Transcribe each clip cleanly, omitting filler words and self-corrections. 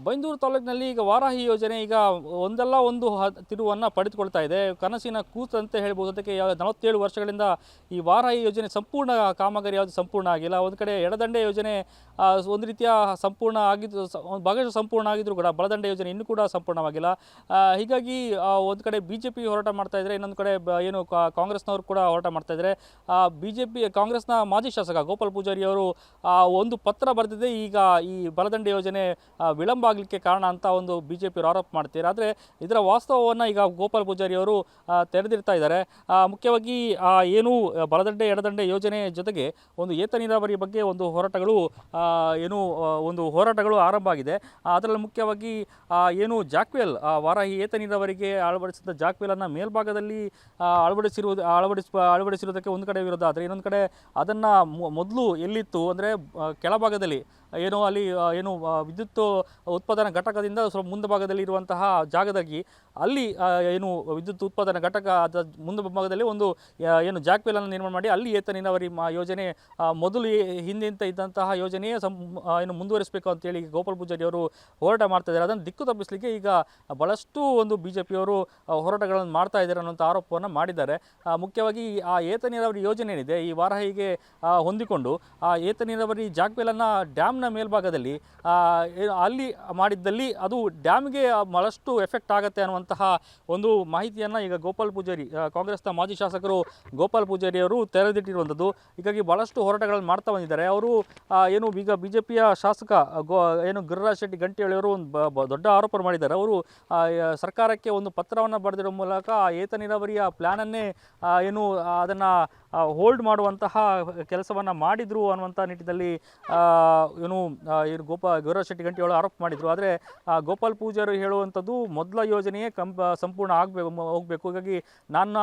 ಬೈಂದೂರು ತಾಲೂಕಿನಲ್ಲಿ ಈಗ ವಾರಾಹಿ ಯೋಜನೆ ಈಗ ಒಂದಲ್ಲ ಒಂದು ತಿರುವನ್ನು ಪಡೆದುಕೊಳ್ತಾ ಇದೆ. ಕನಸಿನ ಕೂಸು ಅಂತ ಹೇಳ್ಬೋದು. ಅದಕ್ಕೆ 47 ವರ್ಷಗಳಿಂದ ಈ ವಾರಾಹಿ ಯೋಜನೆ ಸಂಪೂರ್ಣ ಕಾಮಗಾರಿ ಯಾವುದು ಸಂಪೂರ್ಣ ಆಗಿಲ್ಲ. ಒಂದು ಕಡೆ ಎಡದಂಡೆ ಯೋಜನೆ ಒಂದು ರೀತಿಯ ಸಂಪೂರ್ಣ ಆಗಿದ್ದು, ಭಾಗಶಃ ಸಂಪೂರ್ಣ ಆಗಿದ್ರು ಕೂಡ ಬಲದಂಡೆ ಯೋಜನೆ ಇನ್ನೂ ಕೂಡ ಸಂಪೂರ್ಣವಾಗಿಲ್ಲ. ಹೀಗಾಗಿ ಒಂದು ಕಡೆ BJP ಹೋರಾಟ ಮಾಡ್ತಾ ಇದ್ದಾರೆ, ಇನ್ನೊಂದು ಕಡೆ ಕಾಂಗ್ರೆಸ್ನವರು ಕೂಡ ಹೋರಾಟ ಮಾಡ್ತಾ ಇದ್ದಾರೆ. ಕಾಂಗ್ರೆಸ್ನ ಮಾಜಿ ಶಾಸಕ ಗೋಪಾಲ್ ಪೂಜಾರಿ ಅವರು ಒಂದು ಪತ್ರ ಬರೆದಿದೆ. ಈಗ ಈ ಬಲದಂಡೆ ಯೋಜನೆ ವಿಳಂಬ ಆಗಲಿಕ್ಕೆ ಕಾರಣ ಅಂತ ಒಂದು BJP ಆರೋಪ ಮಾಡ್ತೀರಾ. ಆದರೆ ಇದರ ವಾಸ್ತವವನ್ನು ಈಗ ಗೋಪಾಲ್ ಪೂಜಾರಿ ಅವರು ತೆರೆದಿರ್ತಾ ಇದ್ದಾರೆ. ಮುಖ್ಯವಾಗಿ ಏನು ಬಲದಂಡೆ ಎಡದಂಡೆ ಯೋಜನೆ ಜೊತೆಗೆ ಒಂದು ಏತ ನೀರಾವರಿ ಬಗ್ಗೆ ಒಂದು ಹೋರಾಟಗಳು ಆರಂಭ ಆಗಿದೆ. ಅದರಲ್ಲಿ ಮುಖ್ಯವಾಗಿ ಏನು ಜಾಕ್ವೆಲ್ ವಾರಾಹಿ ಏತ ನೀರಾವರಿಗೆ ಅಳವಡಿಸಿದ ಜಾಕ್ವೆಲನ್ನು ಮೇಲ್ಭಾಗದಲ್ಲಿ ಅಳವಡಿಸಿರುವುದಕ್ಕೆ ಒಂದು ಕಡೆ ವಿರೋಧ ಆದರೆ, ಇನ್ನೊಂದು ಕಡೆ ಅದನ್ನು ಮೊದಲು ಎಲ್ಲಿತ್ತು ಅಂದರೆ ಕೆಳಭಾಗದಲ್ಲಿ ಅಲ್ಲಿ ವಿದ್ಯುತ್ ಉತ್ಪಾದನಾ ಘಟಕದಿಂದ ಸ್ವಲ್ಪ ಮುಂದೆ ಭಾಗದಲ್ಲಿ ಇರುವಂತಹ ಜಾಗದಾಗಿ ಅಲ್ಲಿ ವಿದ್ಯುತ್ ಉತ್ಪಾದನಾ ಘಟಕ ಮುಂದೆ ಭಾಗದಲ್ಲಿ ಒಂದು ಜಾಕ್ವೆಲನ್ನು ನಿರ್ಮಾಣ ಮಾಡಿ ಅಲ್ಲಿ ಏತ ನೀರಾವರಿ ಯೋಜನೆ ಮೊದಲು ಹಿಂದೆ ಇದ್ದಂತಹ ಯೋಜನೆಯೇ ಮುಂದುವರಿಸಬೇಕು ಅಂತೇಳಿ ಗೋಪಾಲ್ ಪೂಜಾರಿ ಅವರು ಹೋರಾಟ ಮಾಡ್ತಾ ಇದ್ದಾರೆ. ಅದನ್ನು ದಿಕ್ಕು ತಪ್ಪಿಸಲಿಕ್ಕೆ ಈಗ ಬಹಳಷ್ಟು ಒಂದು BJP ಅವರು ಹೋರಾಟಗಳನ್ನು ಮಾಡ್ತಾ ಇದ್ದಾರೆ ಅನ್ನೋಂಥ ಆರೋಪವನ್ನು ಮಾಡಿದ್ದಾರೆ. ಮುಖ್ಯವಾಗಿ ಆ ಏತ ನೀರಾವರಿ ಯೋಜನೆ ಏನಿದೆ ಈ ವಾರಾಹಿಗೆ ಹೊಂದಿಕೊಂಡು ಆ ಏತ ನೀರಾವರಿ ಜಾಕ್ವೆಲನ್ನು ಡ್ಯಾಮ್ನ ಮೇಲ್ಭಾಗದಲ್ಲಿ ಅಲ್ಲಿ ಮಾಡಿದ್ದಲ್ಲಿ ಅದು ಡ್ಯಾಮ್ಗೆ ಬಹಳಷ್ಟು ಎಫೆಕ್ಟ್ ಆಗುತ್ತೆ ಅನ್ನುವಂತಹ ಒಂದು ಮಾಹಿತಿಯನ್ನು ಈಗ ಗೋಪಾಲ್ ಪೂಜಾರಿ, ಕಾಂಗ್ರೆಸ್ನ ಮಾಜಿ ಶಾಸಕರು ಗೋಪಾಲ್ ಪೂಜಾರಿ ಅವರು ತೆರೆದಿಟ್ಟಿರುವಂಥದ್ದು. ಹೀಗಾಗಿ ಬಹಳಷ್ಟು ಹೋರಾಟಗಳನ್ನು ಮಾಡ್ತಾ ಬಂದಿದ್ದಾರೆ. ಅವರು ಈಗ BJPಯ ಶಾಸಕ ಗಿರಿರಾಜ್ ಶೆಟ್ಟಿ ಗಂಟಿಹೊಳಿ ಅವರು ಒಂದು ದೊಡ್ಡ ಆರೋಪ ಮಾಡಿದ್ದಾರೆ. ಅವರು ಸರ್ಕಾರಕ್ಕೆ ಒಂದು ಪತ್ರವನ್ನು ಬರೆದಿರೋ ಮೂಲಕ ಏತ ನೀರಾವರಿಯ ಪ್ಲ್ಯಾನನ್ನೇ ಅದನ್ನು ಹೋಲ್ಡ್ ಮಾಡುವಂತಹ ಕೆಲಸವನ್ನು ಮಾಡಿದರು ಅನ್ನುವಂಥ ನಿಟ್ಟಿನಲ್ಲಿ ಗಿರಿರಾಜ್ ಶೆಟ್ಟಿ ಗಂಟಿಹೊಳಿ ಆರೋಪ ಮಾಡಿದರು. ಆದರೆ ಗೋಪಾಲ್ ಪೂಜಾರಿ ಹೇಳುವಂಥದ್ದು ಮೊದಲ ಯೋಜನೆಯೇ ಸಂಪೂರ್ಣ ಹೋಗಬೇಕು. ಹೀಗಾಗಿ ನನ್ನ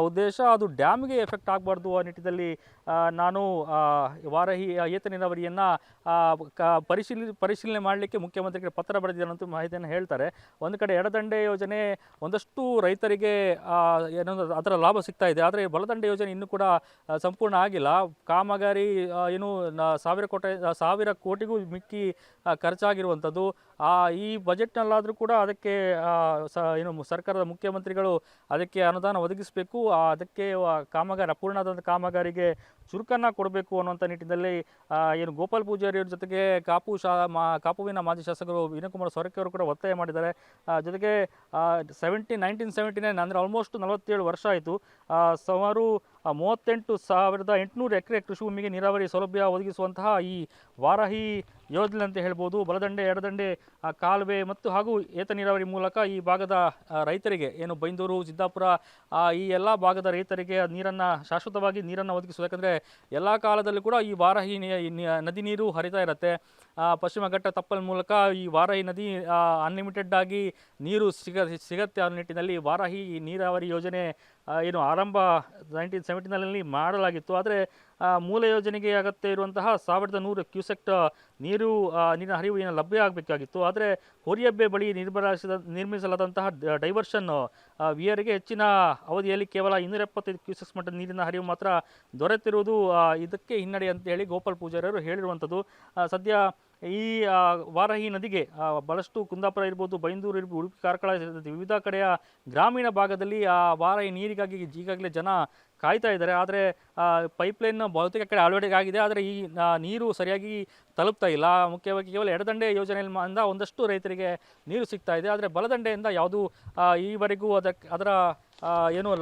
ಉದ್ದೇಶ ಅದು ಡ್ಯಾಮ್ಗೆ ಎಫೆಕ್ಟ್ ಆಗಬಾರ್ದು ಆ ನಿಟ್ಟಿನಲ್ಲಿ ನಾನು ವಾರಾಹಿ ಏತ ನೀರಾವರಿಯನ್ನು ಪರಿಶೀಲನೆ ಮಾಡಲಿಕ್ಕೆ ಮುಖ್ಯಮಂತ್ರಿಗೆ ಪತ್ರ ಬರೆದಿದ್ದಾನಂತ ಮಾಹಿತಿಯನ್ನು ಹೇಳ್ತಾರೆ. ಒಂದು ಕಡೆ ಎಡದಂಡೆ ಯೋಜನೆ ಒಂದಷ್ಟು ರೈತರಿಗೆ ಅದರ ಲಾಭ ಸಿಗ್ತಾ ಇದೆ. ಆದರೆ ಬಲದಂಡೆ ಯೋಜನೆ ಇನ್ನೂ ಕೂಡ ಸಂಪೂರ್ಣ ಆಗಿಲ್ಲ. ಕಾಮಗಾರಿ 1000 ಕೋಟಿಗೂ ಮಿಕ್ಕಿ ಖರ್ಚಾಗಿರುವಂಥದ್ದು. ಈ ಬಜೆಟ್ನಲ್ಲಾದರೂ ಕೂಡ ಅದಕ್ಕೆ ಸರ್ಕಾರದ ಮುಖ್ಯಮಂತ್ರಿಗಳು ಅದಕ್ಕೆ ಅನುದಾನ ಒದಗಿಸಬೇಕು, ಅದಕ್ಕೆ ಅಪೂರ್ಣವಾದ ಕಾಮಗಾರಿಗೆ ಚುರುಕನ್ನು ಕೊಡಬೇಕು ಅನ್ನುವಂಥ ನಿಟ್ಟಿನಲ್ಲಿ ಗೋಪಾಲ್ ಪೂಜಾರಿಯವ್ರ ಜೊತೆಗೆ ಕಾಪುವಿನ ಮಾಜಿ ಶಾಸಕರು ವಿನಯಕುಮಾರ್ ಸೊರಕೆ ಅವರು ಕೂಡ ಒತ್ತಾಯ ಮಾಡಿದ್ದಾರೆ. ಜೊತೆಗೆ 1979 ಅಂದರೆ ಆಲ್ಮೋಸ್ಟ್ 47 ವರ್ಷ ಆಯಿತು. ಸುಮಾರು 38,800 ಎಕರೆ ಕೃಷಿ ಭೂಮಿಗೆ ನೀರಾವರಿ ಸೌಲಭ್ಯ ಒದಗಿಸುವಂತಹ ಈ ವಾರಾಹಿ ಯೋಜನೆ ಅಂತ ಹೇಳ್ಬೋದು. ಬಲದಂಡೆ ಎಡದಂಡೆ ಕಾಲುವೆ ಮತ್ತು ಹಾಗೂ ಏತ ನೀರಾವರಿ ಮೂಲಕ ಈ ಭಾಗದ ರೈತರಿಗೆ ಬೈಂದೂರು, ಸಿದ್ದಾಪುರ ಈ ಎಲ್ಲ ಭಾಗದ ರೈತರಿಗೆ ಶಾಶ್ವತವಾಗಿ ನೀರನ್ನು ಒದಗಿಸುವುದು. ಯಾಕಂದರೆ ಎಲ್ಲ ಕಾಲದಲ್ಲೂ ಕೂಡ ಈ ವಾರಾಹಿ ನದಿ ನೀರು ಹರಿತಾ ಇರುತ್ತೆ. ಪಶ್ಚಿಮ ಘಟ್ಟ ತಪ್ಪಲ್ ಮೂಲಕ ಈ ವಾರಾಹಿ ನದಿ ಅನ್ಲಿಮಿಟೆಡ್ ಆಗಿ ನೀರು ಸಿಗತ್ತೆ. ಆ ನಿಟ್ಟಿನಲ್ಲಿ ವಾರಾಹಿ ನೀರಾವರಿ ಯೋಜನೆ ಆರಂಭ 1979ನಲ್ಲಿ ಮಾಡಲಾಗಿತ್ತು. ಆದರೆ ಮೂಲ ಯೋಜನೆಗೆ ಅಗತ್ಯ ಇರುವಂತಹ 1100 ಕ್ಯೂಸೆಕ್ ನೀರಿನ ಹರಿವು ಲಭ್ಯ ಆಗಬೇಕಾಗಿತ್ತು. ಆದರೆ ಹೋರಿಯಬ್ಬೆ ಬಳಿ ನಿರ್ಮಿಸಲಾದಂತಹ ಡೈವರ್ಷನ್ ವಿಯರ್ಗೆ ಹೆಚ್ಚಿನ ಅವಧಿಯಲ್ಲಿ ಕೇವಲ 275 ಕ್ಯೂಸೆಕ್ಸ್ ಮಟ್ಟ ನೀರಿನ ಹರಿವು ಮಾತ್ರ ದೊರೆತಿರುವುದು ಇದಕ್ಕೆ ಹಿನ್ನಡೆ ಅಂತ ಹೇಳಿ ಗೋಪಾಲ್ ಪೂಜಾರಿ ಅವರು ಹೇಳಿರುವಂಥದ್ದು. ಸದ್ಯ ಈ ವಾರಾಹಿ ನದಿಗೆ ಬಹಳಷ್ಟು ಕುಂದಾಪುರ ಇರ್ಬೋದು, ಬೈಂದೂರು ಇರ್ಬೋದು, ಉಡುಪಿ, ಕಾರ್ಕಳ ವಿವಿಧ ಕಡೆಯ ಗ್ರಾಮೀಣ ಭಾಗದಲ್ಲಿ ಆ ವಾರಾಹಿ ನೀರಿಗಾಗಿ ಈಗಾಗಲೇ ಜನ ಕಾಯ್ತಾ ಇದ್ದಾರೆ. ಆದರೆ ಪೈಪ್ಲೈನ್ ಬಹುತೇಕ ಕಡೆ ಅಳವಡಿಕೆ ಆಗಿದೆ. ಆದರೆ ಈ ನೀರು ಸರಿಯಾಗಿ ತಲುಪ್ತಾ ಇಲ್ಲ. ಮುಖ್ಯವಾಗಿ ಕೇವಲ ಎಡದಂಡೆ ಯೋಜನೆಯಿಂದ ಒಂದಷ್ಟು ರೈತರಿಗೆ ನೀರು ಸಿಗ್ತಾ ಇದೆ. ಆದರೆ ಬಲದಂಡೆಯಿಂದ ಯಾವುದೂ ಈವರೆಗೂ ಅದರ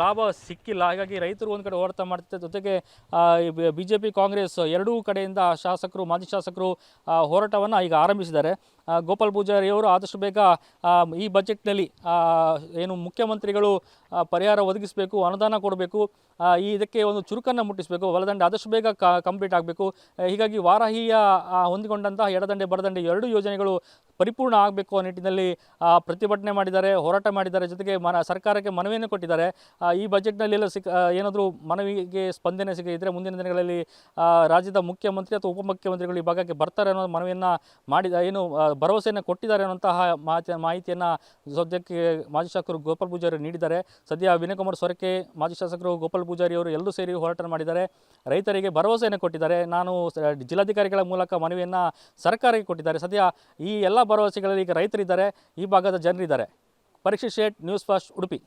ಲಾಭ ಸಿಕ್ಕಿಲ್ಲ. ಹಾಗಾಗಿ ರೈತರು ಒಂದು ಕಡೆ ಹೋರಾಟ ಮಾಡ್ತಿದ್ದ ಜೊತೆಗೆ BJP ಕಾಂಗ್ರೆಸ್ ಎರಡೂ ಕಡೆಯಿಂದ ಮಾಜಿ ಶಾಸಕರು ಹೋರಾಟವನ್ನು ಈಗ ಆರಂಭಿಸಿದ್ದಾರೆ. ಗೋಪಾಲ್ ಪೂಜಾರಿ ಅವರು ಆದಷ್ಟು ಬೇಗ ಈ ಬಜೆಟ್ನಲ್ಲಿ ಮುಖ್ಯಮಂತ್ರಿಗಳು ಪರಿಹಾರ ಒದಗಿಸಬೇಕು, ಅನುದಾನ ಕೊಡಬೇಕು, ಇದಕ್ಕೆ ಒಂದು ಚುರುಕನ್ನು ಮುಟ್ಟಿಸಬೇಕು, ಬಲದಂಡೆ ಆದಷ್ಟು ಬೇಗ ಕಂಪ್ಲೀಟ್ ಆಗಬೇಕು. ಹೀಗಾಗಿ ವಾರಾಹಿಯ ಹೊಂದಿಕೊಂಡಂತಹ ಎಡದಂಡೆ ಬಲದಂಡೆ ಎರಡೂ ಯೋಜನೆಗಳು ಪರಿಪೂರ್ಣ ಆಗಬೇಕು ಅನ್ನೋ ನಿಟ್ಟಿನಲ್ಲಿ ಪ್ರತಿಭಟನೆ ಮಾಡಿದ್ದಾರೆ, ಹೋರಾಟ ಮಾಡಿದ್ದಾರೆ. ಜೊತೆಗೆ ಸರ್ಕಾರಕ್ಕೆ ಮನವಿಯನ್ನು ಕೊಟ್ಟಿದ್ದಾರೆ. ಈ ಬಜೆಟ್ನಲ್ಲಿ ಏನಾದರೂ ಮನವಿಗೆ ಸ್ಪಂದನೆ ಸಿಗದಿದ್ದರೆ ಮುಂದಿನ ದಿನಗಳಲ್ಲಿ ರಾಜ್ಯದ ಮುಖ್ಯಮಂತ್ರಿ ಅಥವಾ ಉಪಮುಖ್ಯಮಂತ್ರಿಗಳು ಈ ಭಾಗಕ್ಕೆ ಬರ್ತಾರೆ ಅನ್ನೋ ಮನವಿಯನ್ನು ಭರವಸೆಯನ್ನು ಕೊಟ್ಟಿದ್ದಾರೆ ಅನ್ನುವಂತಹ ಮಾಹಿತಿಯನ್ನು ಸದ್ಯಕ್ಕೆ ಮಾಜಿ ಶಾಸಕರು ಗೋಪಾಲ್ ಪೂಜಾರಿ ನೀಡಿದ್ದಾರೆ. ಸದ್ಯ ವಿನಯ್ ಕುಮಾರ್ ಸೊರಕೆ, ಮಾಜಿ ಶಾಸಕರು ಗೋಪಾಲ್ ಪೂಜಾರಿ ಅವರು ಎಲ್ಲರೂ ಸೇರಿ ಹೋರಾಟ ಮಾಡಿದ್ದಾರೆ. ರೈತರಿಗೆ ಭರವಸೆಯನ್ನು ಕೊಟ್ಟಿದ್ದಾರೆ. ನಾನು ಜಿಲ್ಲಾಧಿಕಾರಿಗಳ ಮೂಲಕ ಮನವಿಯನ್ನು ಸರ್ಕಾರಕ್ಕೆ ಕೊಟ್ಟಿದ್ದಾರೆ. ಸದ್ಯ ಈ ಎಲ್ಲ ಭರವಸೆಗಳಲ್ಲಿ ಈಗ ರೈತರಿದ್ದಾರೆ, ಈ ಭಾಗದ ಜನರಿದ್ದಾರೆ. ಪರೀಕ್ಷಿತ್ ಶೇಟ್, ನ್ಯೂಸ್ ಫಸ್ಟ್, ಉಡುಪಿ.